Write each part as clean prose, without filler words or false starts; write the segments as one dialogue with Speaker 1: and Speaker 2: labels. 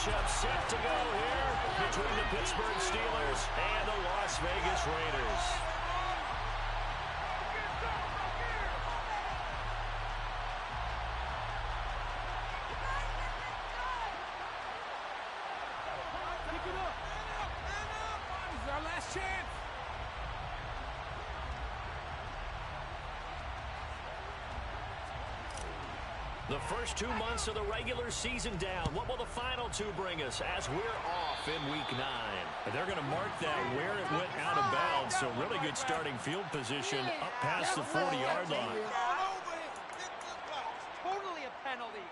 Speaker 1: matchup set to go here between the Pittsburgh Steelers and the Las Vegas Raiders.
Speaker 2: Pick it up. This is our last chance.
Speaker 1: The first 2 months of the regular season down. What will the final 2 bring us as we're off in Week 9?
Speaker 3: They're going to mark that where it went out of bounds, so really good starting field position up past the 40-yard line.
Speaker 2: Totally a penalty.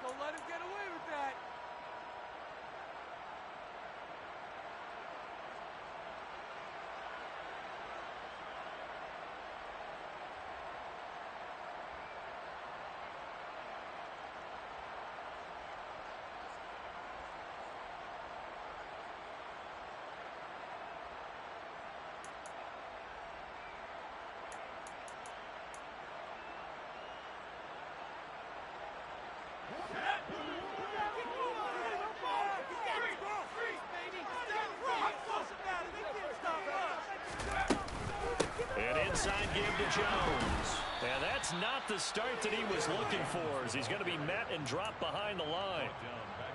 Speaker 2: Don't let him get away with that.
Speaker 1: An inside give to Jones. And that's not the start that he was looking for, as he's going to be met and dropped behind the line.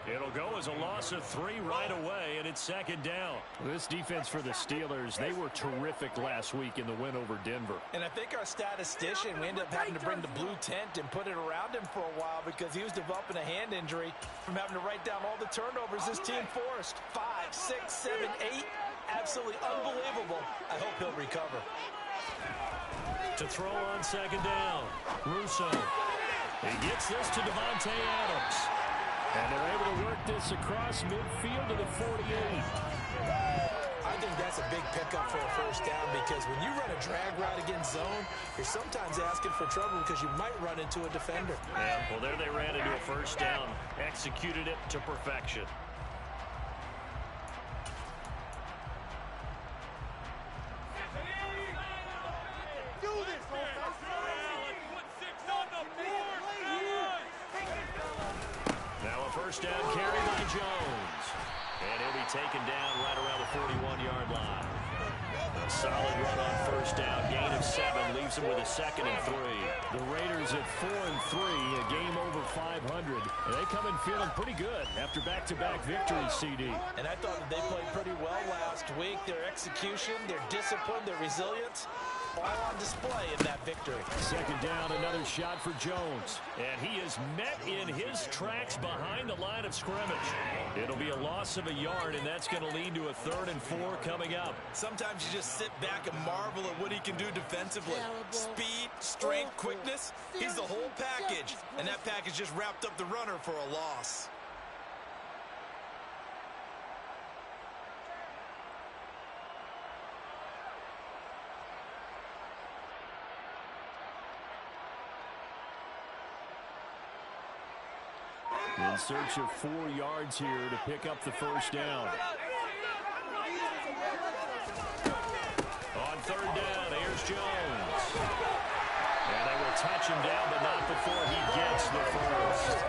Speaker 1: It'll go as a loss of 3 right away, and it's second down.
Speaker 3: This defense for the Steelers, they were terrific last week in the win over Denver.
Speaker 4: And I think our statistician, we ended up having to bring the blue tent and put it around him for a while because he was developing a hand injury from having to write down all the turnovers this team forced. 5, 6, 7, 8. Absolutely unbelievable. I hope he'll recover.
Speaker 1: To throw on second down, Russo. He gets this to Davante Adams.
Speaker 3: And they're able to work this across midfield to the 48.
Speaker 4: I think that's a big pickup for a first down because when you run a drag route against zone, you're sometimes asking for trouble because you might run into a defender.
Speaker 1: Yeah, well, there they ran into a first down. Executed it to perfection. Now a first down carry by Jones. And he'll be taken down right around the 41-yard line. A solid run on first down. Gain of 7 leaves him with a 2nd and 3.
Speaker 3: The Raiders at 4-3, a game over 500. And they come in feeling pretty good after back-to-back victories, CD.
Speaker 4: And I thought that they played pretty well last week. Their execution, their discipline, their resilience, all on display in that victory.
Speaker 3: Second down, another shot for Jones.
Speaker 1: And he is met in his tracks behind the line of scrimmage. It'll be a loss of a yard, and that's going to lead to a 3rd and 4 coming up.
Speaker 4: Sometimes you just sit back and marvel at what he can do defensively. Speed, strength, quickness. He's the whole package. And that package just wrapped up the runner for a loss.
Speaker 3: In search of 4 yards here to pick up the first down.
Speaker 1: On 3rd down, here's Jones. And they will touch him down, but not before he gets the first.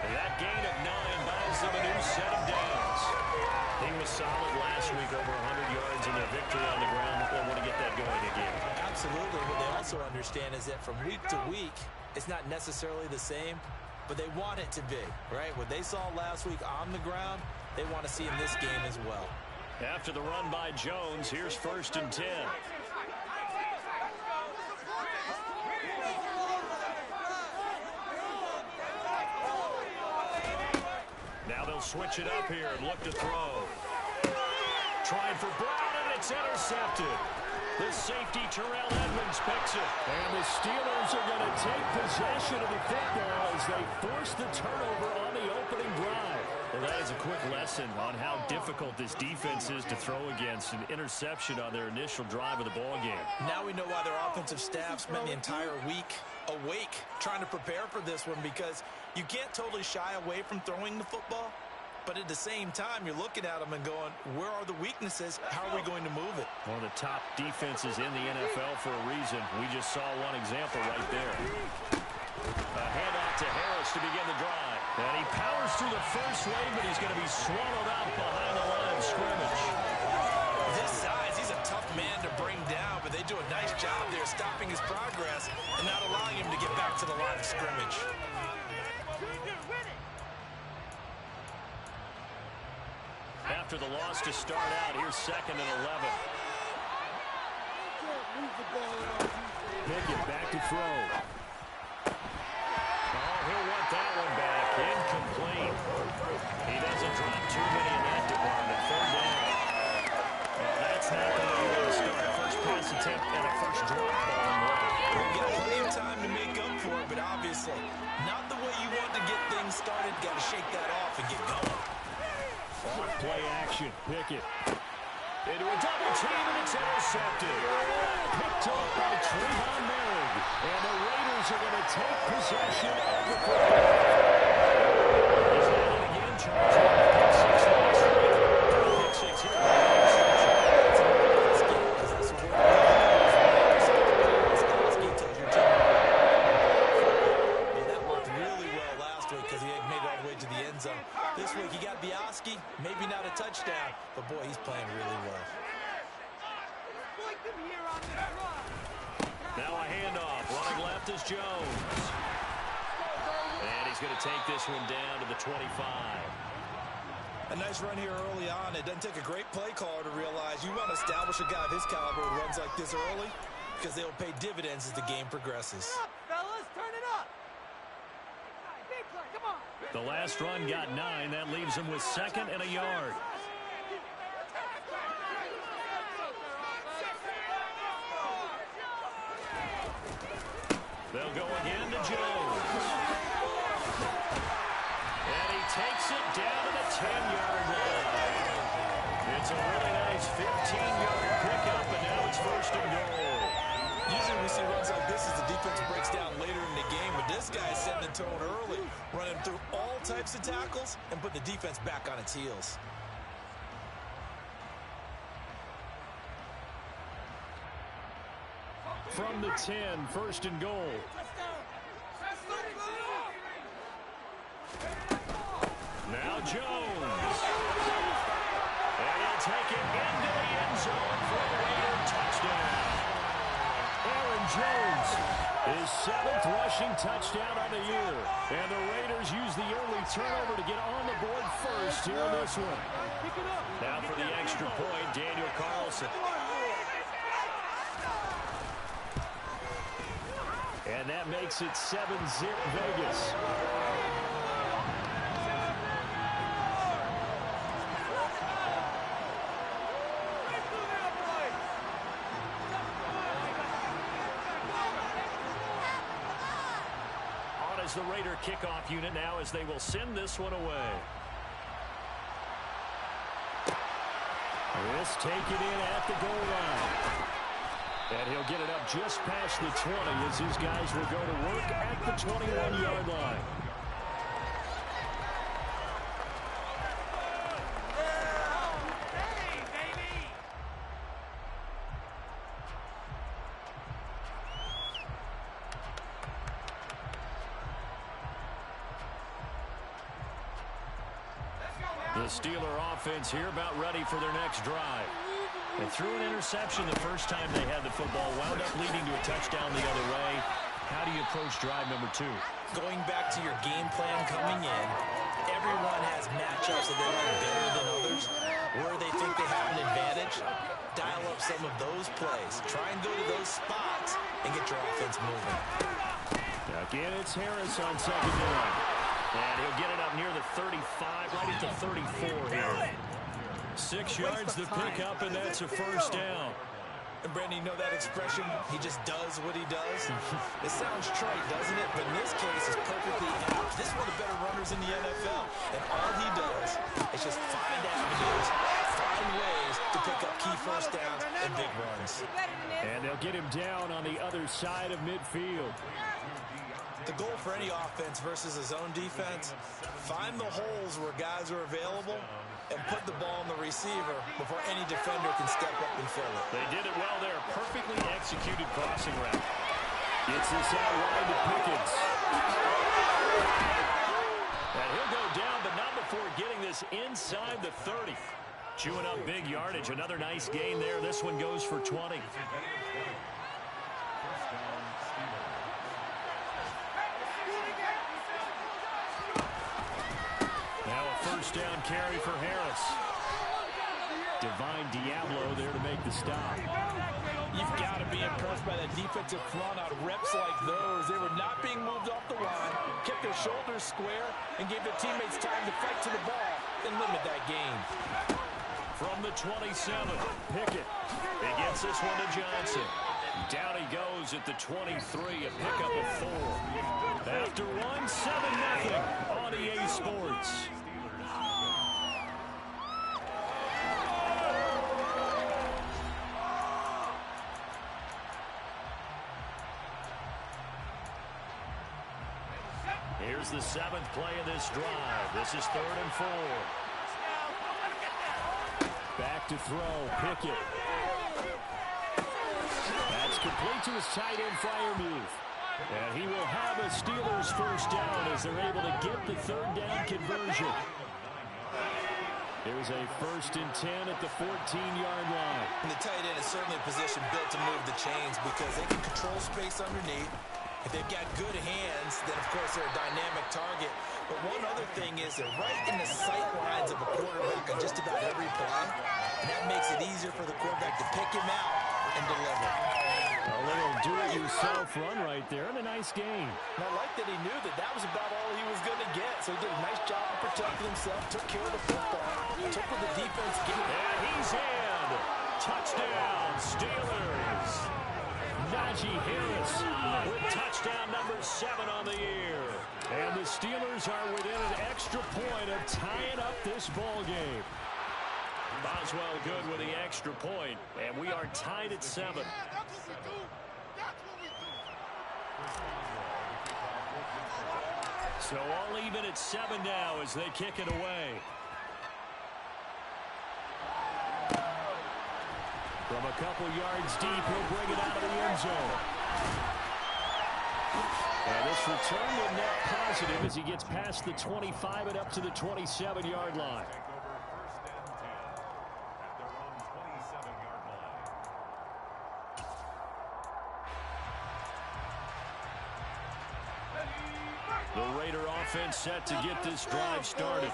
Speaker 1: And that gain of 9 buys them a new set of downs. He was solid last week, over 100 yards in their victory on the ground. They want to get that going again.
Speaker 4: Absolutely. What they also understand is that from week to week, it's not necessarily the same, but they want it to be, right? What they saw last week on the ground, they want to see in this game as well.
Speaker 1: After the run by Jones, here's 1st and 10. Now they'll switch it up here and look to throw. Trying for Brown, and it's intercepted. The safety, Terrell Edmonds, picks it.
Speaker 3: And the Steelers are going to take possession of the football as they force the turnover on the opening drive.
Speaker 1: Well, that is a quick lesson on how difficult this defense is to throw against. An interception on their initial drive of the ball game.
Speaker 4: Now we know why their offensive staff spent the entire week awake trying to prepare for this one, because you can't totally shy away from throwing the football. But at the same time, you're looking at them and going, where are the weaknesses? How are we going to move it?
Speaker 1: One of the top defenses in the NFL for a reason. We just saw one example right there. A handoff to Harris
Speaker 3: pass to begin the drive. And he powers through the first wave, but he's going to be swallowed up behind the line of scrimmage.
Speaker 4: This size, he's a tough man to bring down, but they do a nice job there stopping his progress and not allowing him to get back to the line of scrimmage.
Speaker 3: After the loss to start out, here's 2nd and 11. Pickett back to throw. Oh, he'll want that one back. Incomplete. He doesn't drop too many in that department. 3rd down. Well, that's not the way you want to start a first pass attempt and a first drop ball in one.
Speaker 4: We've got plenty of time to make up for it, but obviously not the way you want to get things started. Got to shake that off and get going.
Speaker 3: Off play action. Pickett. Into a double team, and it's intercepted. Picked up by Trevon Moehrig. And the Raiders are going to take possession of the football. He's at it again. Charging pick 6 last week. Pick 6 here.
Speaker 4: That worked really well last week because he made it all the way to the end zone. This week he got Bioski, maybe not a touchdown, but boy, he's playing really well.
Speaker 3: Now a handoff. Running left is Jones. And he's going to take this one down to the 25.
Speaker 4: A nice run here early on. It doesn't take a great play caller to realize you want to establish a guy of his caliber who runs like this early because they'll pay dividends as the game progresses.
Speaker 2: Fellas, turn it up. Big play, come on.
Speaker 3: The last run got 9. That leaves him with 2nd and a yard. They'll go again to Jones. And he takes it down to the 10-yard line. It's a really nice 15-yard pickup, and now it's 1st and goal.
Speaker 4: Usually we see runs like this as the defense breaks down later in the game, but this guy's setting the tone early, running through all types of tackles and putting the defense back on its heels.
Speaker 3: From the 10, 1st and goal. Now Jones. And he'll take it into the end zone for a Raider touchdown. Aaron Jones, his 7th rushing touchdown on the year. And the Raiders use the early turnover to get on the board first here in this one. Now for the extra point, Daniel Carlson. And that makes it 7-zip Vegas. On as the Raider kickoff unit now as they will send this one away. This take it in at the goal line. And he'll get it up just past the 20 as his guys will go to work at the 21-yard line.
Speaker 2: Hey, baby!
Speaker 3: The Steeler offense here about ready for their next drive. They threw an interception the first time they had the football, wound up leading to a touchdown the other way. How do you approach drive number 2?
Speaker 4: Going back to your game plan coming in, everyone has matchups that they like better than others. Where they think they have an advantage, dial up some of those plays. Try and go to those spots and get your offense moving.
Speaker 3: Again, it's Harris on 2nd down. And he'll get it up near the 35, right at the 34 here. 6 yards the pickup, and that's a 1st down.
Speaker 4: And Brandon, you know that expression? He just does what he does. It sounds trite, doesn't it? But in this case, it's perfectly apt. This is one of the better runners in the NFL. And all he does is just find avenues, find ways to pick up key first downs and big runs.
Speaker 3: And they'll get him down on the other side of midfield.
Speaker 4: The goal for any offense versus a zone defense, find the holes where guys are available and put the ball on the receiver before any defender can step up and fill it.
Speaker 3: They did it well there. Perfectly executed crossing route. Gets this out wide to Pickens.
Speaker 1: is inside the 30. Chewing up big yardage. Another nice gain there. This one goes for 20. Now a first down carry for Harris. Divine Diablo there to make the stop.
Speaker 4: You've got to be impressed by that defensive front on reps like those. They were not being moved off the line, kept their shoulders square, and gave their teammates time to fight to the ball and limit that gain.
Speaker 1: From the 27, Pickett. He gets this one to Johnson. Down he goes at the 23, a pickup of 4. After one, 7-0 on EA Sports. Here's the 7th play of this drive. This is 3rd and 4. Back to throw, Pickett. That's complete to his tight end Freiermuth. And he will have a Steelers first down as they're able to get the 3rd down conversion. There's a 1st and 10 at the 14-yard line.
Speaker 4: And the tight end is certainly a position built to move the chains because they can control space underneath. If they've got good hands, then of course they're a dynamic target. But one other thing is they're right in the sight lines of a quarterback on just about every play. And that makes it easier for the quarterback to pick him out and deliver.
Speaker 1: A little do-it-yourself run right there and a nice gain.
Speaker 4: And I like that he knew that that was about all he was going to get. So he did a nice job of protecting himself, took care of the football, took what the defense gave him.
Speaker 1: And he's in. Touchdown, Steelers. Najee Harris with touchdown number 7 on the year. And the Steelers are within an extra point of tying up this ball game. Boswell good with the extra point, and we are tied at 7. So all even at 7 now as they kick it away. From a couple yards deep, he'll bring it out of the end zone. And this return will net positive as he gets past the 25 and up to the 27-yard line. The Raider offense set to get this drive started.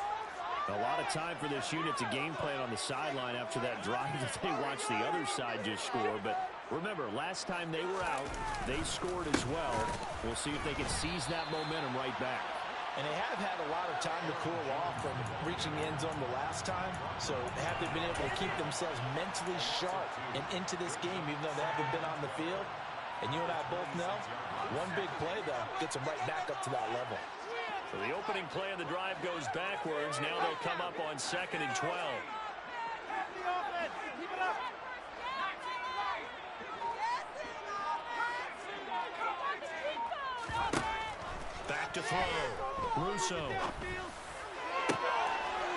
Speaker 1: A lot of time for this unit to game plan on the sideline after that drive that they watched the other side just score. But remember, last time they were out, they scored as well. We'll see if they can seize that momentum right back.
Speaker 4: And they have had a lot of time to cool off from reaching the end zone the last time. So have they been able to keep themselves mentally sharp and into this game, even though they haven't been on the field? And you and I both know, one big play, though, gets them right back up to that level.
Speaker 1: So the opening play of the drive goes backwards. Now they'll come up on 2nd and 12. Back to throw. Russo. And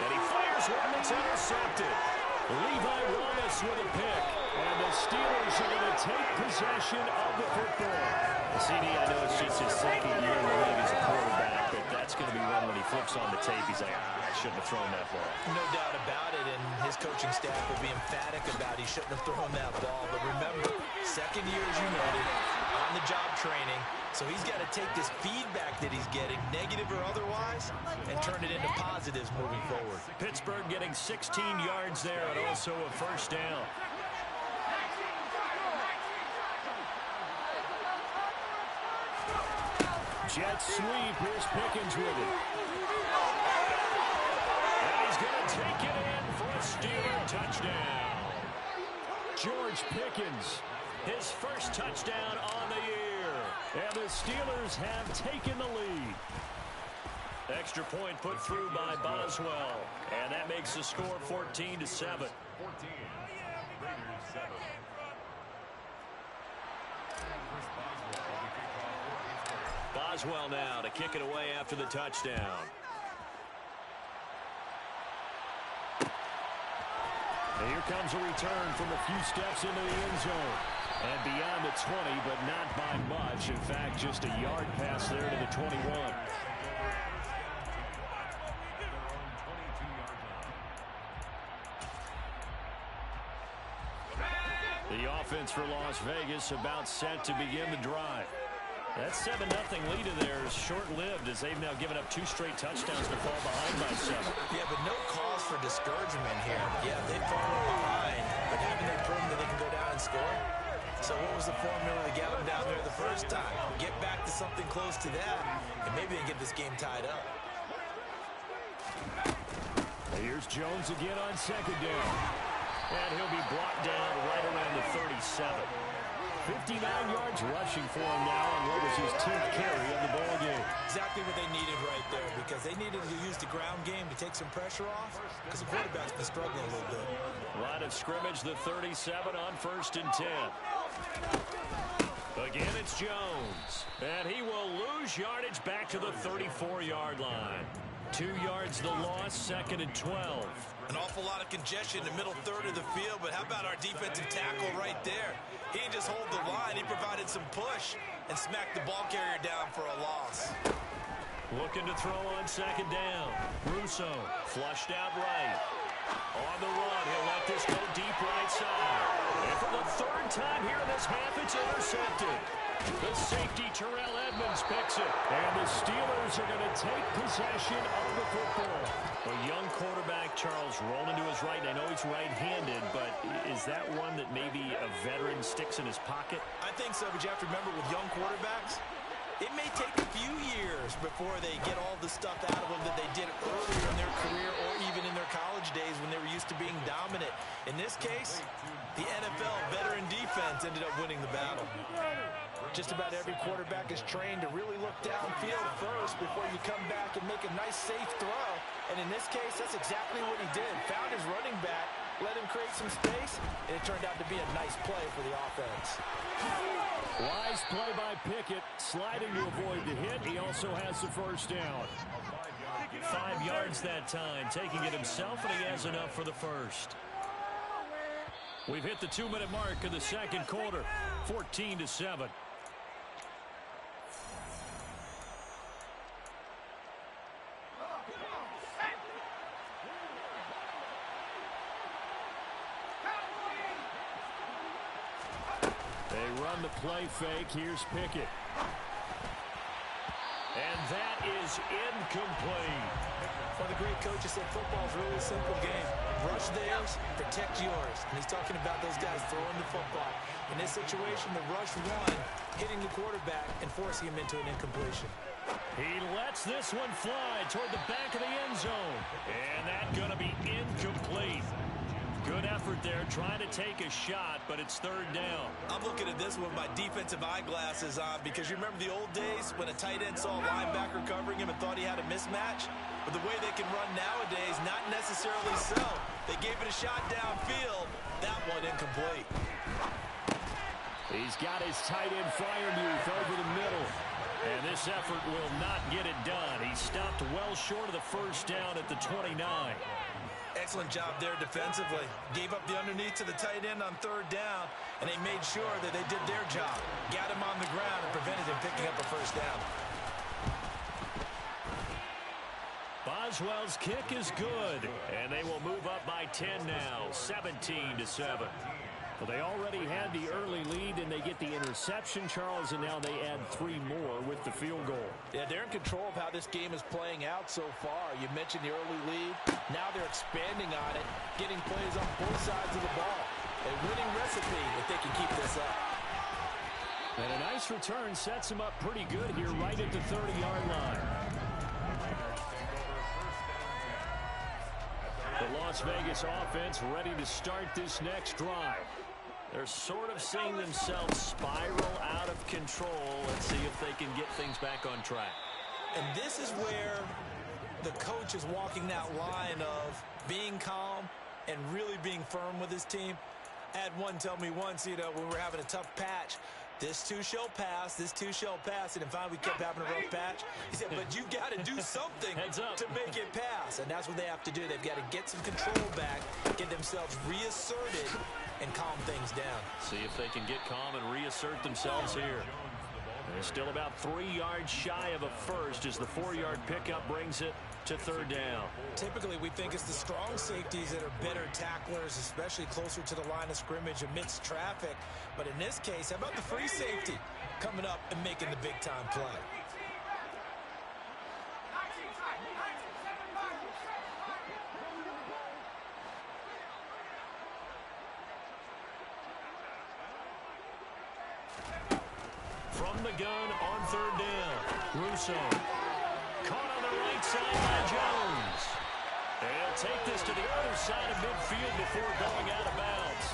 Speaker 1: he fires one that's intercepted. Levi Wallace with a pick. And the Steelers are going to take possession of the football. CD, I know it's just his 2nd year in the league as a quarterback, but that's going to be one when he flips on the tape. He's like, I shouldn't have thrown that ball.
Speaker 4: No doubt about it, and his coaching staff will be emphatic about he shouldn't have thrown that ball. But remember, 2nd year, as you noted, on-the-job training, so he's got to take this feedback that he's getting, negative or otherwise, and turn it into positives moving forward.
Speaker 1: Pittsburgh getting 16 yards there and also a first down. Jet sweep. Here's Pickens with it. And he's going to take it in for a Steeler touchdown. George Pickens, his first touchdown on the year. And the Steelers have taken the lead. Extra point put through by Boswell. And that makes the score 14-7. 14. Raiders 7. Boswell now to kick it away after the touchdown. And here comes a return from a few steps into the end zone. And beyond the 20, but not by much. In fact, just a yard pass there to the 21. The offense for Las Vegas about set to begin the drive. That 7-0 lead of theirs short-lived as they've now given up 2 straight touchdowns to fall behind by 7.
Speaker 4: Yeah, but no cause for discouragement here. Yeah, they've fallen behind, but haven't they proven that they can go down and score? So what was the formula to get them down there the first time? Get back to something close to that, and maybe they get this game tied up.
Speaker 1: Here's Jones again on 2nd down. And he'll be brought down right around the 37. 59 yards rushing for him now on what was his 10th carry of the ball game.
Speaker 4: Exactly what they needed right there, because they needed to use the ground game to take some pressure off, because the quarterback's been struggling a little bit.
Speaker 1: Line of scrimmage, the 37 on 1st and 10. Again, it's Jones. And he will lose yardage back to the 34-yard line. 2 yards the loss, 2nd and 12.
Speaker 4: An awful lot of congestion in the middle third of the field, but how about our defensive tackle right there? He didn't just hold the line, he provided some push and smacked the ball carrier down for a loss.
Speaker 1: Looking to throw on 2nd down. Russo flushed out right. On the run, he'll let this go deep right side. And for the 3rd time here in this half, it's intercepted. The safety, Terrell Edmonds, picks it. And the Steelers are going to take possession of the football. A young quarterback, Charles, rolling to his right. I know he's right-handed, but is that one that maybe a veteran sticks in his pocket?
Speaker 4: I think so, but you have to remember with young quarterbacks, it may take a few years before they get all the stuff out of them that they did earlier in their career or even in their college days when they were used to being dominant. In this case, the NFL veteran defense ended up winning the battle. Just about every quarterback is trained to really look downfield first before you come back and make a nice, safe throw. And in this case, that's exactly what he did. Found his running back, let him create some space, and it turned out to be a nice play for the offense.
Speaker 1: Wise play by Pickett, sliding to avoid the hit. He also has the 1st down. 5 yards that time, taking it himself, and he has enough for the 1st. We've hit the 2-minute mark of the 2nd quarter, 14-7. They run the play fake. Here's Pickett. And that is incomplete.
Speaker 4: Well, the great coach said football is a really simple game. Rush theirs, protect yours. And he's talking about those guys throwing the football. In this situation, the rush one, hitting the quarterback and forcing him into an incompletion.
Speaker 1: He lets this one fly toward the back of the end zone. And that's going to be incomplete. Good effort there, trying to take a shot, but it's 3rd down.
Speaker 4: I'm looking at this with my defensive eyeglasses on because you remember the old days when a tight end saw a linebacker covering him and thought he had a mismatch? But the way they can run nowadays, not necessarily so. They gave it a shot downfield. That one incomplete.
Speaker 1: He's got his tight end Freiermuth over the middle. And this effort will not get it done. He stopped well short of the 1st down at the 29.
Speaker 4: Excellent job there defensively. Gave up the underneath to the tight end on 3rd down, and they made sure that they did their job. Got him on the ground and prevented him picking up a 1st down.
Speaker 1: Boswell's kick is good, and they will move up by 10 now, 17-7. Well, they already had the early lead, and they get the interception, Charles, and now they add 3 more with the field goal.
Speaker 4: Yeah, they're in control of how this game is playing out so far. You mentioned the early lead. Now they're expanding on it, getting plays on both sides of the ball. A winning recipe if they can keep this up.
Speaker 1: And a nice return sets them up pretty good here right at the 30-yard line. The Las Vegas offense ready to start this next drive. They're sort of seeing themselves spiral out of control. Let's see if they can get things back on track.
Speaker 4: And this is where the coach is walking that line of being calm and really being firm with his team. I had one tell me once, when we were having a tough patch, this too shall pass, this too shall pass, and then finally we kept having a rough patch. He said, but you got to do something to make it pass, and that's what they have to do. They've got to get some control back, get themselves reasserted, and calm things down.
Speaker 1: See if they can get calm and reassert themselves here. They're still about 3 yards shy of a 1st as the 4-yard pickup brings it to third down.
Speaker 4: Typically, we think it's the strong safeties that are better tacklers, especially closer to the line of scrimmage amidst traffic. But in this case, how about the free safety coming up and making the big-time play?
Speaker 1: From the gun on third down, Russo. Caught on the right side by Jones. And he'll take this to the other side of midfield before going out of bounds.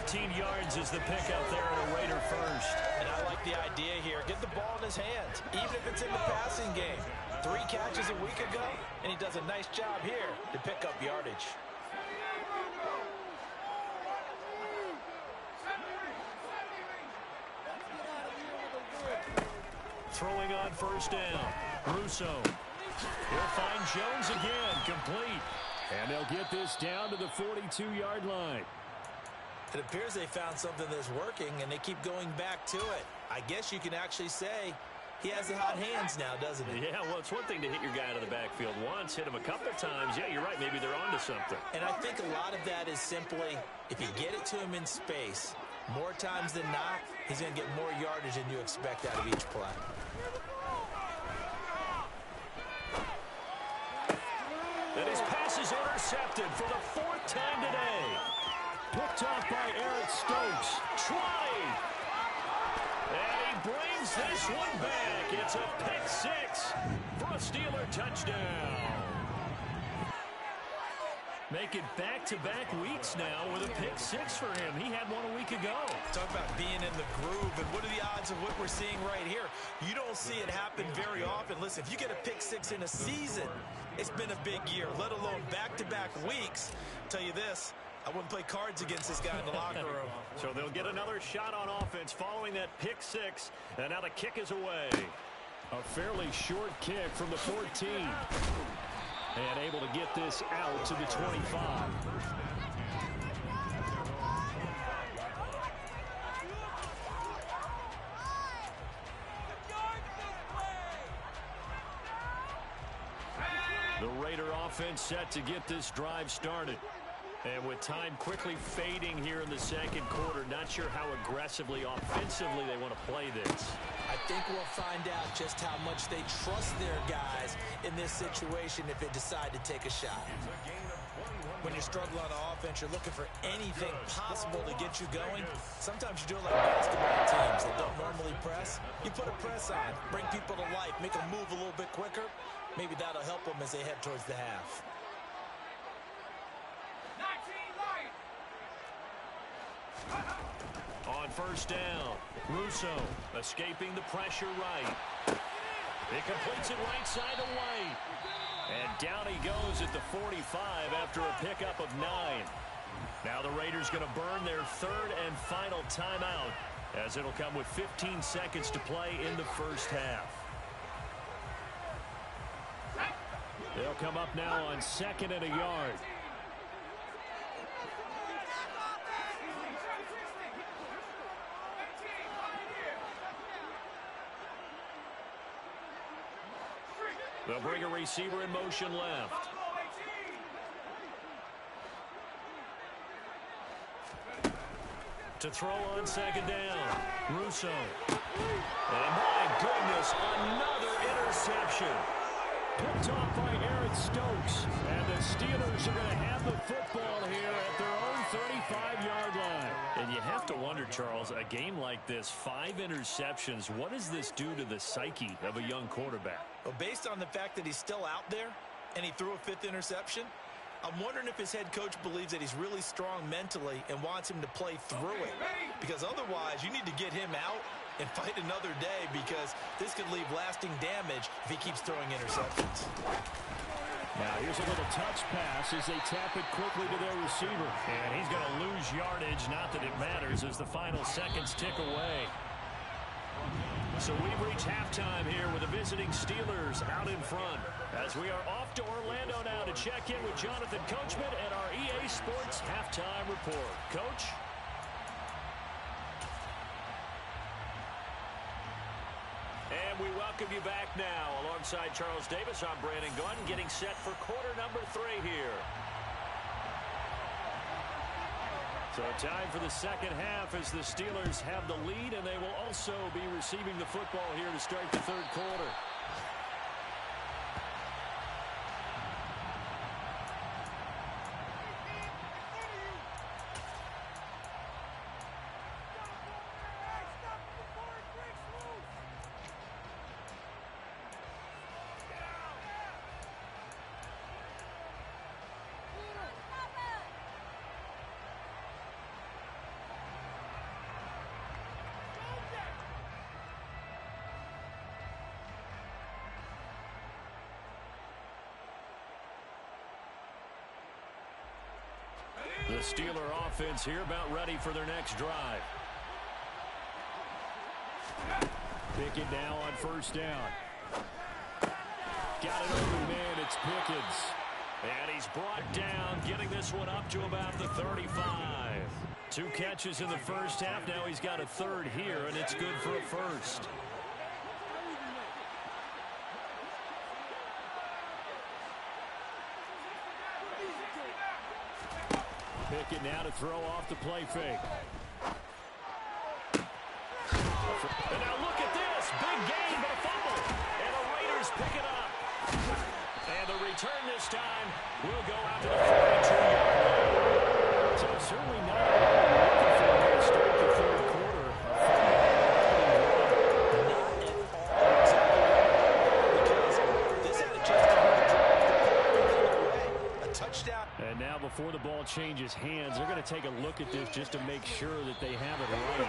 Speaker 1: 14 yards is the pickup there at a Raider first.
Speaker 4: And I like the idea here. Get the ball in his hands, even if it's in the passing game. 3 catches a week ago, and he does a nice job here to pick up yardage.
Speaker 1: Throwing on first down, Russo. He'll find Jones again, complete. And they'll get this down to the 42-yard line.
Speaker 4: It appears they found something that's working, and they keep going back to it. I guess you can actually say he has the hot hands now, doesn't he?
Speaker 1: Yeah, well, it's one thing to hit your guy out of the backfield once, hit him a couple times. Yeah, you're right, maybe they're onto something.
Speaker 4: And I think a lot of that is simply, if you get it to him in space, more times than not, he's going to get more yardage than you expect out of each play.
Speaker 1: And his pass is intercepted for the 4th time today. Picked off by Eric Stokes. Trotting. And he brings this one back. It's a pick 6 for a Steeler touchdown. Make it back-to-back weeks now with a pick 6 for him. He had one a week ago.
Speaker 4: Talk about being in the groove, and what are the odds of what we're seeing right here? You don't see it happen very often. Listen, if you get a pick 6 in a season, it's been a big year, let alone back-to-back weeks. I'll tell you this, I wouldn't play cards against this guy in the locker room.
Speaker 1: So they'll get another shot on offense following that pick 6, and now the kick is away. A fairly short kick from the 14. And able to get this out to the 25. The Raider offense set to get this drive started. And with time quickly fading here in the second quarter, not sure how aggressively, offensively they want to play this.
Speaker 4: I think we'll find out just how much they trust their guys in this situation if they decide to take a shot. When you struggle on offense, you're looking for anything possible to get you going. Sometimes you do it like basketball teams that don't normally press. You put a press on, bring people to life, make them move a little bit quicker. Maybe that'll help them as they head towards the half.
Speaker 1: On first down, Russo escaping the pressure right. It completes it right side to White. And down he goes at the 45 after a pickup of 9. Now the Raiders going to burn their 3rd and final timeout, as it'll come with 15 seconds to play in the first half. They'll come up now on 2nd and a yard. They'll bring a receiver in motion left. To throw on 2nd down, Russo. And my goodness, another interception. Picked off by Eric Stokes. And the Steelers are going to have the football here at their own 35-yard line. And you have to wonder, Charles, a game like this, 5 interceptions, what does this do to the psyche of a young quarterback?
Speaker 4: Well, based on the fact that he's still out there and he threw a 5th interception, I'm wondering if his head coach believes that he's really strong mentally and wants him to play through it. Because otherwise, you need to get him out and fight another day, because this could leave lasting damage if he keeps throwing interceptions.
Speaker 1: Now here's a little touch pass as they tap it quickly to their receiver. And he's going to lose yardage, not that it matters, as the final seconds tick away. So we've reached halftime here with the visiting Steelers out in front, as we are off to Orlando now to check in with Jonathan Coachman and our EA Sports Halftime Report. Coach? And we welcome you back now alongside Charles Davis, I'm Brandon Gunn, getting set for quarter number 3 here. So time for the second half as the Steelers have the lead, and they will also be receiving the football here to start the third quarter. The Steeler offense here about ready for their next drive. Pickett now on first down. Got it over man, it's Pickens. And he's brought down, getting this one up to about the 35. 2 catches in the first half. Now he's got a third here, and it's good for a first. Pickett now to throw off the play fake. And now look at this. Big gain, but a fumble. And the Raiders pick it up. And the return this time will go out to the 42-yard line. So certainly not looking for him to start the third quarter. And now before the ball changes hands, they're going to take a look at this just to make sure that they have it right.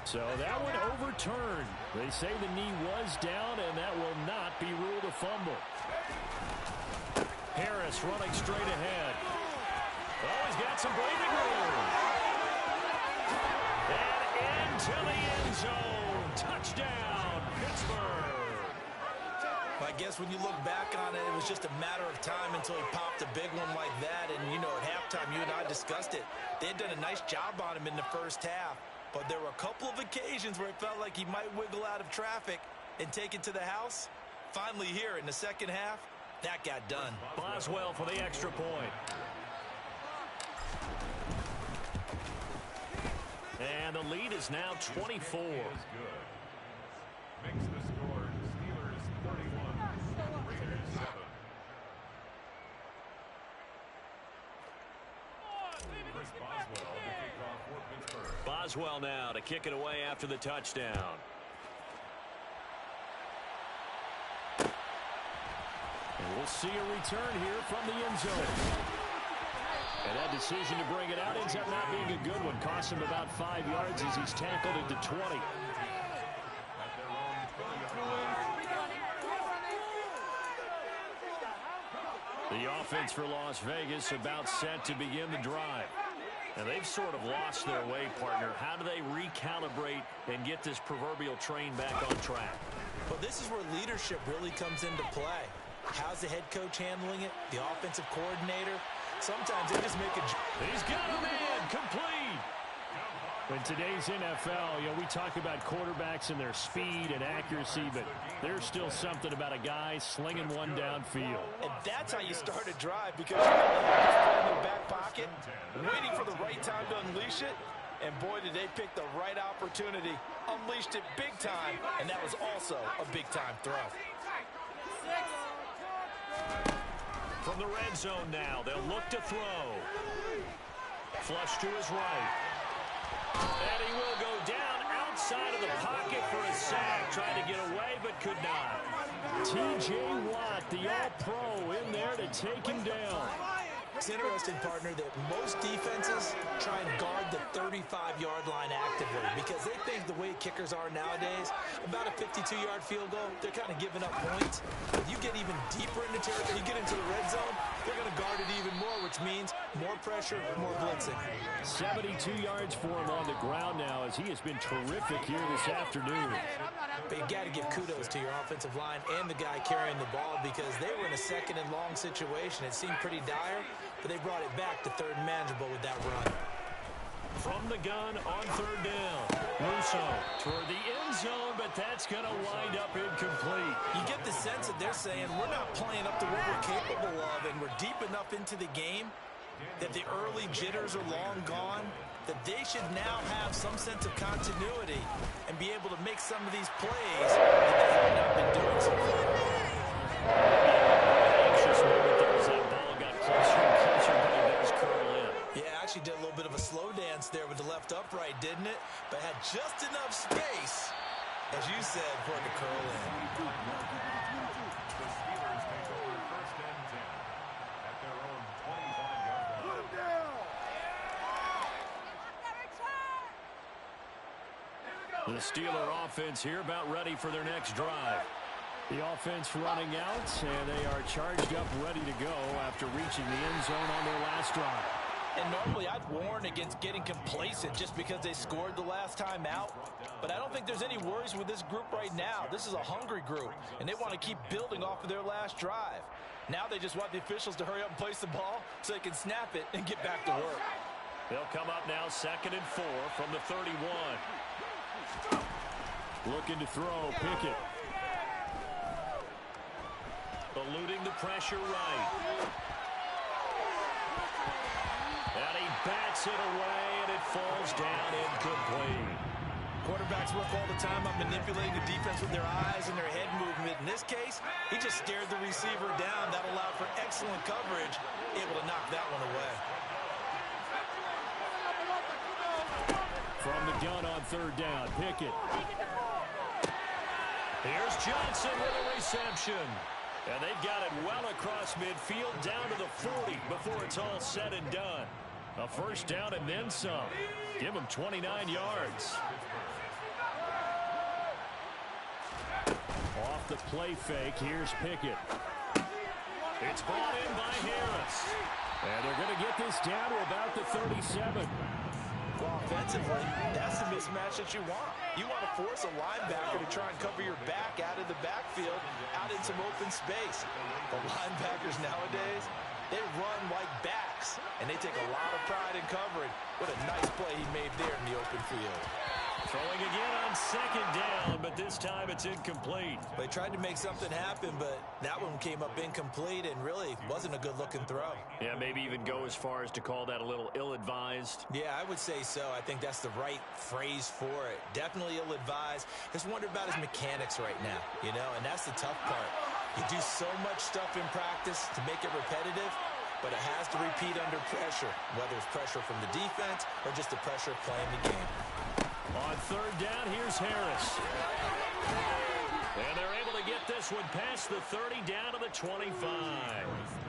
Speaker 1: So that one overturned. They say the knee was down, and that will not be ruled a fumble. Harris running straight ahead. Oh, he's got some breathing room. And into the end zone. Touchdown, Pittsburgh.
Speaker 4: I guess when you look back on it, it was just a matter of time until he popped a big one like that. And, you know, at halftime, you and I discussed it. They had done a nice job on him in the first half. But there were a couple of occasions where it felt like he might wiggle out of traffic and take it to the house. Finally here in the second half, that got done.
Speaker 1: Boswell for the extra point. And the lead is now 24.
Speaker 3: Makes the score Steelers 31, Raiders 7. Chris Boswell to kick off for Pittsburgh.
Speaker 1: Boswell now to kick it away after the touchdown. And we'll see a return here from the end zone. And that decision to bring it out ends up not being a good one. Cost him about 5 yards as he's tackled into 20. The offense for Las Vegas about set to begin the drive. And they've sort of lost their way, partner. How do they recalibrate and get this proverbial train back on track?
Speaker 4: Well, this is where leadership really comes into play. How's the head coach handling it? The offensive coordinator? Sometimes they just make a...
Speaker 1: He's got a man complete.
Speaker 5: In today's NFL, you know, we talk about quarterbacks and their speed and accuracy, but there's still something about a guy slinging one downfield.
Speaker 4: And that's how you start a drive, because you're going to have in your back pocket, waiting for the right time to unleash it. And boy, did they pick the right opportunity. Unleashed it big time, and that was also a big-time throw.
Speaker 1: From the red zone now, they'll look to throw. Flush to his right. And he will go down outside of the pocket for a sack. Tried to get away, but could not.
Speaker 5: T.J. Watt, the all-pro, in there to take him down.
Speaker 4: It's interesting, partner, that most defenses try and guard the 35-yard line actively because they think the way kickers are nowadays, about a 52-yard field goal, they're kind of giving up points. If you get even deeper into territory, you get into the red zone, they're going to guard it even more, which means more pressure, more blitzing.
Speaker 5: 72 yards for him on the ground now as he has been terrific here this afternoon.
Speaker 4: But you've got to give kudos to your offensive line and the guy carrying the ball because they were in a second and long situation. It seemed pretty dire. but they brought it back to third and manageable with that run.
Speaker 5: From the gun on third down. Russo toward the end zone, but that's going to wind up incomplete.
Speaker 4: You get the sense that they're saying we're not playing up to what we're capable of, and we're deep enough into the game that the early jitters are long gone, that they should now have some sense of continuity and be able to make some of these plays that they have not been doing so far.
Speaker 5: Anxious moment there as that ball got closer and closer, but it does curl in.
Speaker 4: Yeah, actually did a little bit of a slow dance there with the left upright, didn't it? But had just enough space, as you said, for it to curl in.
Speaker 5: The Steeler offense here about ready for their next drive. The offense running out, and they are charged up, ready to go after reaching the end zone on their last drive.
Speaker 4: And normally I'd warn against getting complacent just because they scored the last time out. But I don't think there's any worries with this group right now. This is a hungry group, and they want to keep building off of their last drive. Now they just want the officials to hurry up and place the ball so they can snap it and get back to work.
Speaker 5: They'll come up now 2nd and 4 from the 31. Looking to throw, Pickett. Eluding the pressure right. And he bats it away, and it falls down incomplete.
Speaker 4: Quarterbacks work all the time on manipulating the defense with their eyes and their head movement. In this case, he just stared the receiver down. That allowed for excellent coverage, able to knock that one away.
Speaker 5: From the gun on third down, Pickett. Here's Johnson with a reception. And they've got it well across midfield down to the 40 before it's all said and done. A first down and then some. Give them 29 yards. Off the play fake, here's Pickett. It's brought in by Harris. And they're going to get this down to about the 37.
Speaker 4: Well, offensively, that's the mismatch that you want. You want to force a linebacker to try and cover your back out of the backfield, out in some open space. The linebackers nowadays, they run like backs, and they take a lot of pride in covering. What a nice play he made there in the open field.
Speaker 5: Throwing again on second down, but this time it's incomplete.
Speaker 4: They tried to make something happen, but that one came up incomplete and really wasn't a good-looking throw.
Speaker 5: Yeah, maybe even go as far as to call that a little ill-advised.
Speaker 4: Yeah, I would say so. I think that's the right phrase for it. Definitely ill-advised. Just wonder about his mechanics right now, you know, and that's the tough part. You do so much stuff in practice to make it repetitive, but it has to repeat under pressure, whether it's pressure from the defense or just the pressure of playing the game.
Speaker 5: On third down, here's Harris. And they're able to get this one past the 30 down to the 25.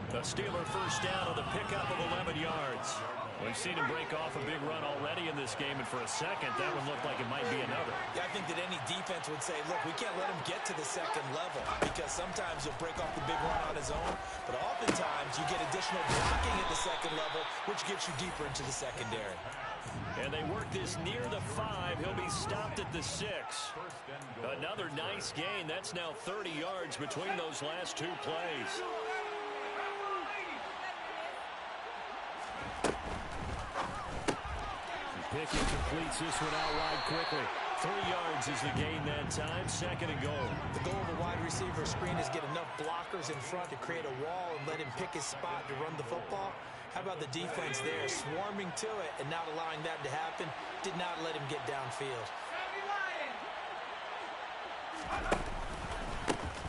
Speaker 5: The Steeler first down on the pickup of 11 yards. We've seen him break off a big run already in this game, and for a second, that one looked like it might be another.
Speaker 4: Yeah, I think that any defense would say, look, we can't let him get to the second level because sometimes he'll break off the big run on his own, but oftentimes you get additional blocking at the second level, which gets you deeper into the secondary.
Speaker 5: And they work this near the 5. He'll be stopped at the 6. Another nice gain. That's now 30 yards between those last two plays. Pickett completes this one out wide quickly. 3 yards is the gain that time. 2nd and goal.
Speaker 4: The goal of the wide receiver screen is get enough blockers in front to create a wall and let him pick his spot to run the football. How about the defense there, swarming to it and not allowing that to happen? Did not let him get downfield.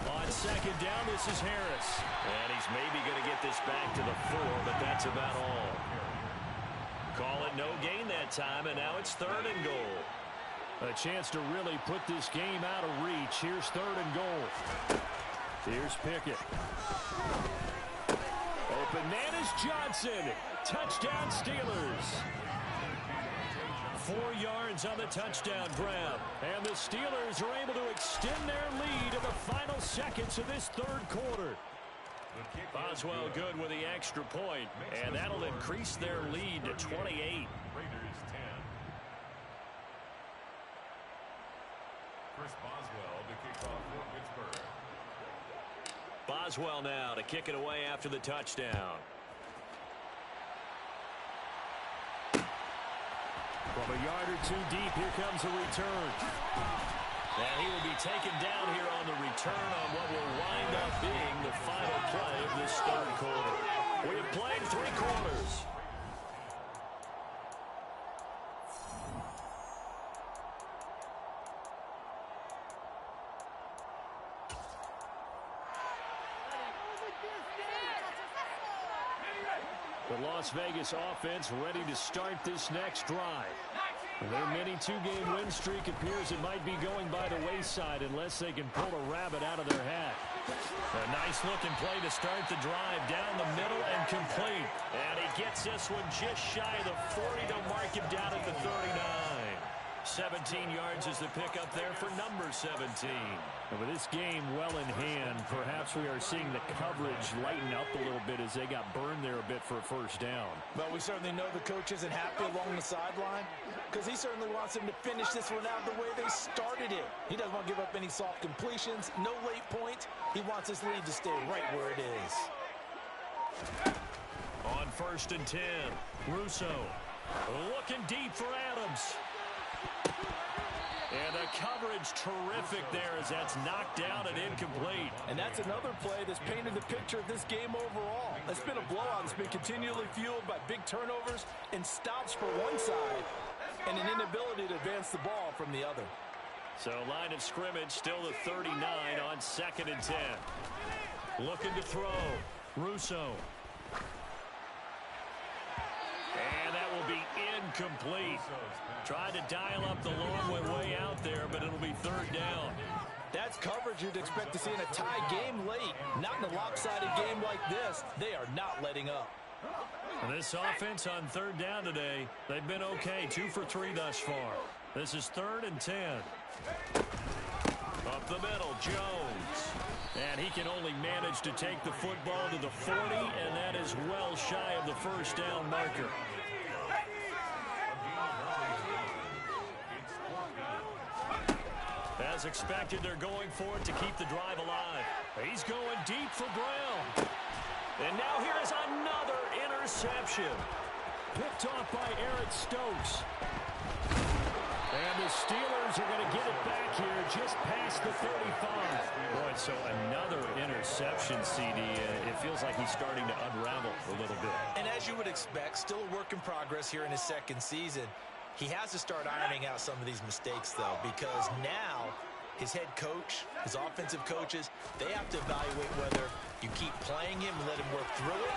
Speaker 5: On second down, this is Harris. And he's maybe going to get this back to the 4, but that's about all. Call it no gain that time, and now it's 3rd and goal. A chance to really put this game out of reach. Here's 3rd and goal. Here's Pickett. Open man is Johnson. Touchdown Steelers. 4 yards on the touchdown grab. And the Steelers are able to extend their lead in the final seconds of this 3rd quarter. Boswell good with the extra point, and that'll increase their lead to 28.
Speaker 3: Chris Boswell to kick off for Pittsburgh.
Speaker 5: Boswell now to kick it away after the touchdown. From a yard or two deep, here comes a return. And he will be taken down here on the return on what will wind up being the final play of this third quarter. We have played 3 quarters. The Las Vegas offense ready to start this next drive. Their mini 2-game win streak appears it might be going by the wayside unless they can pull a rabbit out of their hat. A nice-looking play to start the drive down the middle and complete. And he gets this one just shy of the 40 to mark him down at the 39. 17 yards is the pickup there for number 17. And with this game well in hand, perhaps we are seeing the coverage lighten up a little bit as they got burned there a bit for a first down.
Speaker 4: But we certainly know the coach isn't happy along the sideline because he certainly wants them to finish this one out the way they started it. He doesn't want to give up any soft completions, no late points. He wants his lead to stay right where it is.
Speaker 5: On 1st and 10, Russo looking deep for Adams. And the coverage terrific there as that's knocked down and incomplete.
Speaker 4: And that's another play that's painted the picture of this game overall. It's been a blowout that's been continually fueled by big turnovers and stops for one side and an inability to advance the ball from the other.
Speaker 5: So line of scrimmage still the 39 on 2nd and 10. Looking to throw. Russo. And that will be incomplete. Tried to dial up the long way out there, but it'll be 3rd down.
Speaker 4: That's coverage you'd expect to see in a tie game late. Not in a lopsided game like this. They are not letting up.
Speaker 5: This offense on 3rd down today, they've been okay. 2 for 3 thus far. This is 3rd and 10. Up the middle, Jones. And he can only manage to take the football to the 40, and that is well shy of the first down marker. As expected, they're going for it to keep the drive alive. He's going deep for Brown. And now here is another interception. Picked off by Eric Stokes. And the Steelers are going to get it back here just past the 35. Boy, so another interception, CD. It feels like he's starting to unravel a little bit.
Speaker 4: And as you would expect, still a work in progress here in his 2nd season. He has to start ironing out some of these mistakes, though, because now his head coach, his offensive coaches, they have to evaluate whether you keep playing him and let him work through it,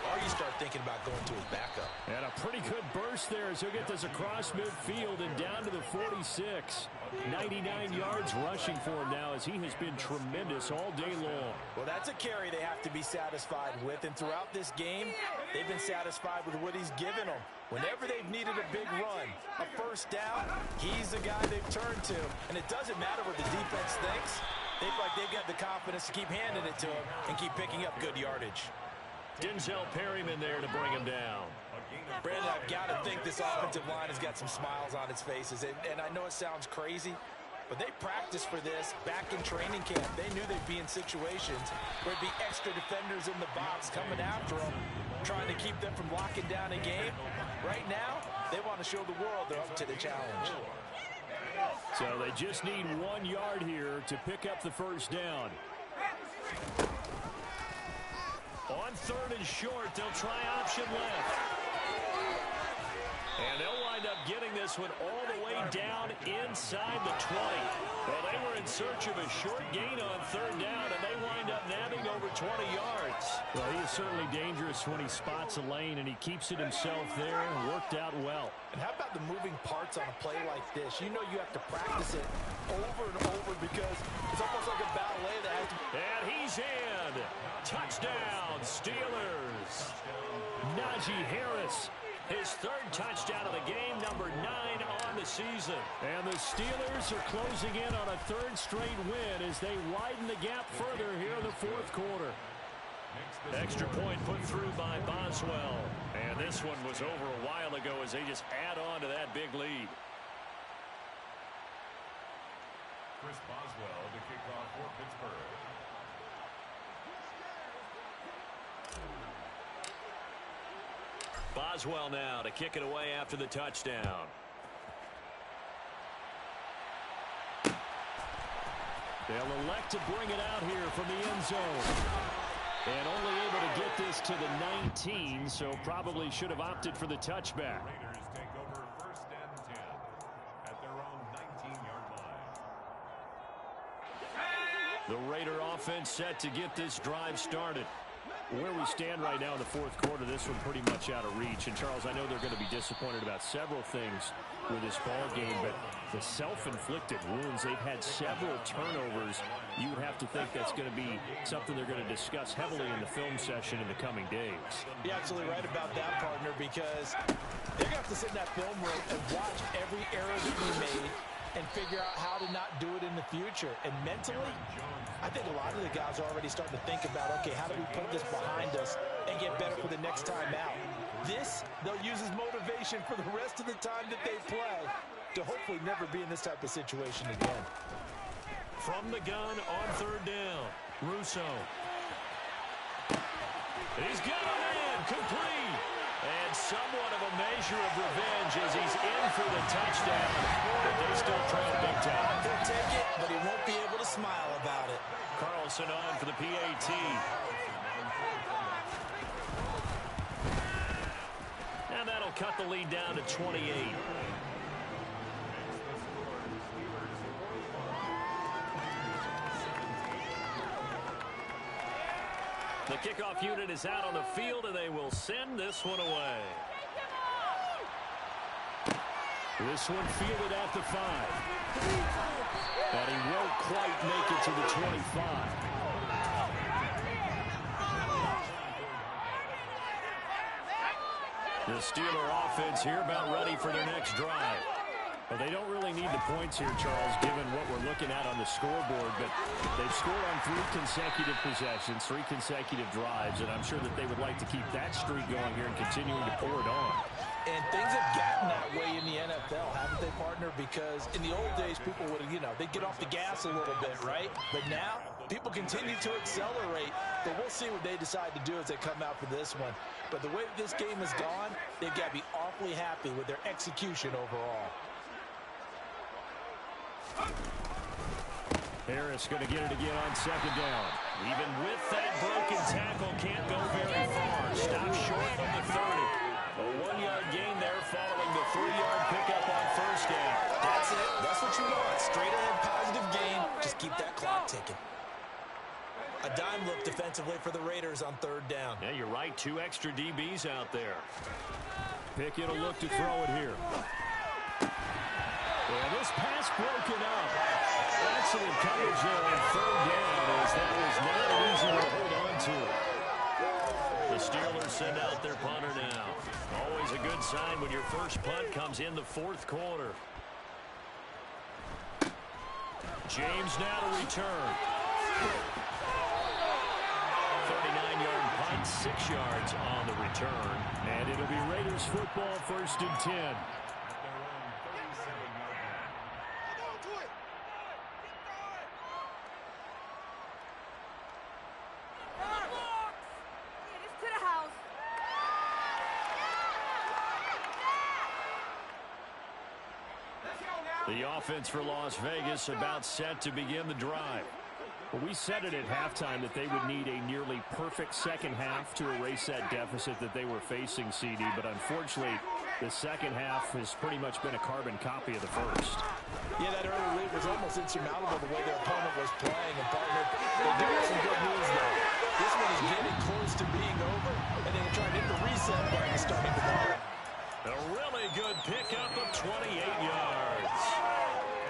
Speaker 4: or you start thinking about going to his backup.
Speaker 5: And a pretty good burst there as he'll get this across midfield and down to the 46. 99 yards rushing for him now as he has been tremendous all day long.
Speaker 4: Well, that's a carry they have to be satisfied with, and throughout this game, they've been satisfied with what he's given them. Whenever they've needed a big run, a first down, he's the guy they've turned to. And it doesn't matter what the defense thinks. They feel like they've got the confidence to keep handing it to him and keep picking up good yardage.
Speaker 5: Denzel Perryman there to bring him down.
Speaker 4: Brandon, I've got to think this offensive line has got some smiles on its faces. And I know it sounds crazy, but they practiced for this back in training camp. They knew they'd be in situations where there'd be extra defenders in the box coming after them, trying to keep them from locking down a game. Right now, they want to show the world they're up to the challenge.
Speaker 5: So they just need 1 yard here to pick up the first down. On 3rd and short, they'll try option left. And they'll wind up getting this one all the way down inside the 20. Well, they were in search of a short gain on 3rd down, and they wind up nabbing over 20 yards. Well, he is certainly dangerous when he spots a lane, and he keeps it himself there and worked out well.
Speaker 4: And how about the moving parts on a play like this? You know you have to practice it over and over because it's almost like a ballet that has to...
Speaker 5: And he's in. Touchdown, Steelers. Najee Harris. His 3rd touchdown of the game, number 9 on the season. And the Steelers are closing in on a 3rd straight win as they widen the gap further here in the 4th quarter. Extra point put through by Boswell. And this one was over a while ago as they just add on to that big lead.
Speaker 3: Chris Boswell to kick off for Pittsburgh.
Speaker 5: Boswell now to kick it away after the touchdown. They'll elect to bring it out here from the end zone. And only able to get this to the 19, so probably should have opted for the touchback.
Speaker 3: Raiders take over 1st and 10 at their own 19-yard line.
Speaker 5: The Raider offense set to get this drive started. Where we stand right now in the fourth quarter, this one pretty much out of reach. And, Charles, I know they're going to be disappointed about several things with this ball game, but the self-inflicted wounds, they've had several turnovers. You would have to think that's going to be something they're going to discuss heavily in the film session in the coming days.
Speaker 4: You're absolutely right about that, partner, because they're going to have to sit in that film room and watch every error that we made and figure out how to not do it in the future. And mentally, I think a lot of the guys are already starting to think about, okay, how do we put this behind us and get better for the next time out? This, they'll use as motivation for the rest of the time that they play to hopefully never be in this type of situation again.
Speaker 5: From the gun on 3rd down, Russo. He's got a man, complete. And somewhat of a measure of revenge as he's in for the touchdown. But they still trail big time.
Speaker 4: He'll take it, but he won't be able to smile about it.
Speaker 5: Carlson on for the PAT. And that'll cut the lead down to 28. The kickoff unit is out on the field, and they will send this one away. This one fielded at the 5. But he won't quite make it to the 25. The Steeler offense here about ready for their next drive. Well, they don't really need the points here, Charles, given what we're looking at on the scoreboard, but they've scored on 3 consecutive possessions, 3 consecutive drives, and I'm sure that they would like to keep that streak going here and continuing to pour it on.
Speaker 4: And things have gotten that way in the NFL, haven't they, partner? Because in the old days, people would, they'd get off the gas a little bit, right? But now, people continue to accelerate, but we'll see what they decide to do as they come out for this one. But the way this game has gone, they've got to be awfully happy with their execution overall.
Speaker 5: Harris going to get it again on 2nd down. Even with that broken tackle, can't go very far. Stop short of the 30. A 1-yard gain there following the 3-yard pickup on 1st down.
Speaker 4: That's it. That's what you want. Straight ahead positive gain. Just keep that clock ticking. A dime look defensively for the Raiders on 3rd down.
Speaker 5: Yeah, you're right. 2 extra DBs out there. Pickett will look to throw it here. Well, this pass broken up. Excellent coverage there on 3rd down, as that was not easy to hold on to. The Steelers send out their punter now. Always a good sign when your first punt comes in the 4th quarter. James now to return. 39-yard punt, 6 yards on the return. And it'll be Raiders football, 1st and 10. The offense for Las Vegas about set to begin the drive. Well, we said it at halftime that they would need a nearly perfect second half to erase that deficit that they were facing, CD, but unfortunately, the second half has pretty much been a carbon copy of the first.
Speaker 4: Yeah, that early lead was almost insurmountable the way their opponent was playing, and partner, they do have some good news though. This one is getting close to being over, and they can try to hit the reset button starting tomorrow.
Speaker 5: A really good pickup of 28 yards.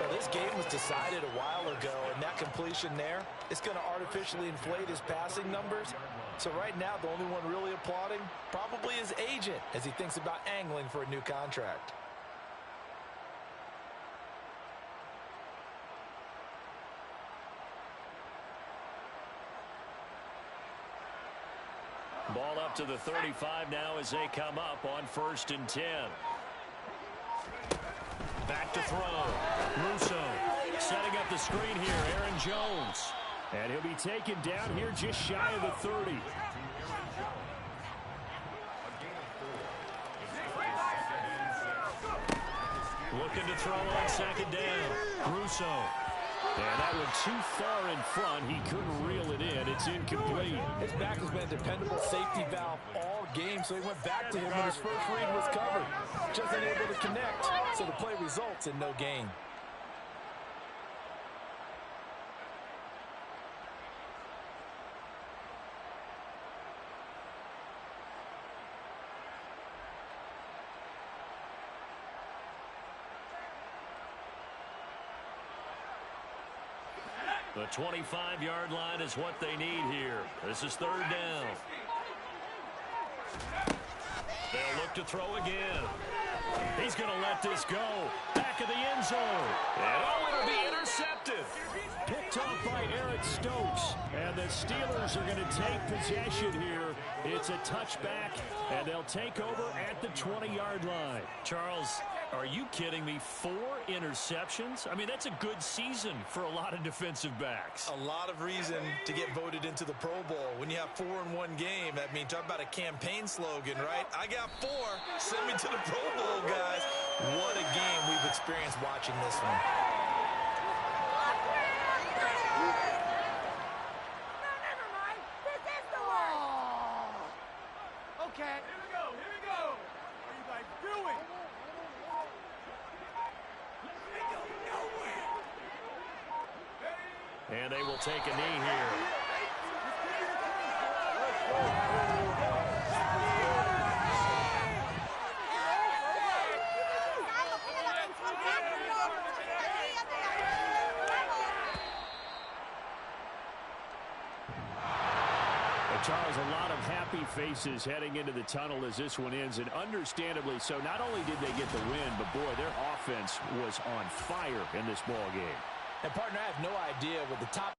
Speaker 4: Well, this game was decided a while ago, and that completion there, it's going to artificially inflate his passing numbers. So right now, the only one really applauding probably his agent as he thinks about angling for a new contract.
Speaker 5: Ball up to the 35 now as they come up on 1st and 10. Back to throw. Russo setting up the screen here. Aaron Jones. And he'll be taken down here just shy of the 30. Looking to throw on 2nd down. Russo
Speaker 3: And that one too far in front. He couldn't reel it in. It's incomplete.
Speaker 4: His back has been a dependable safety valve all game, so he went back to him when his first read was covered. Just unable to connect, so the play results in no gain.
Speaker 5: The 25-yard line is what they need here. This is third down. They'll look to throw again. He's going to let this go. Back of the end zone. And it'll be intercepted.
Speaker 3: Picked off by Eric Stokes. And the Steelers are going to take possession here. It's a touchback, and they'll take over at the 20-yard line.
Speaker 5: Charles, are you kidding me? 4 interceptions? I mean, that's a good season for a lot of defensive backs.
Speaker 4: A lot of reason to get voted into the Pro Bowl. When you have 4 in one game, that means talk about a campaign slogan, right? I got 4. Send me to the Pro Bowl, guys. What a game we've experienced watching this one.
Speaker 2: Okay. Here we go. Here we go. What are you guys doing?
Speaker 5: And they will take a knee here.
Speaker 3: Charles, a lot of happy faces heading into the tunnel as this one ends, and understandably so. Not only did they get the win, but boy, their offense was on fire in this ball game.
Speaker 4: And partner, I have no idea what the top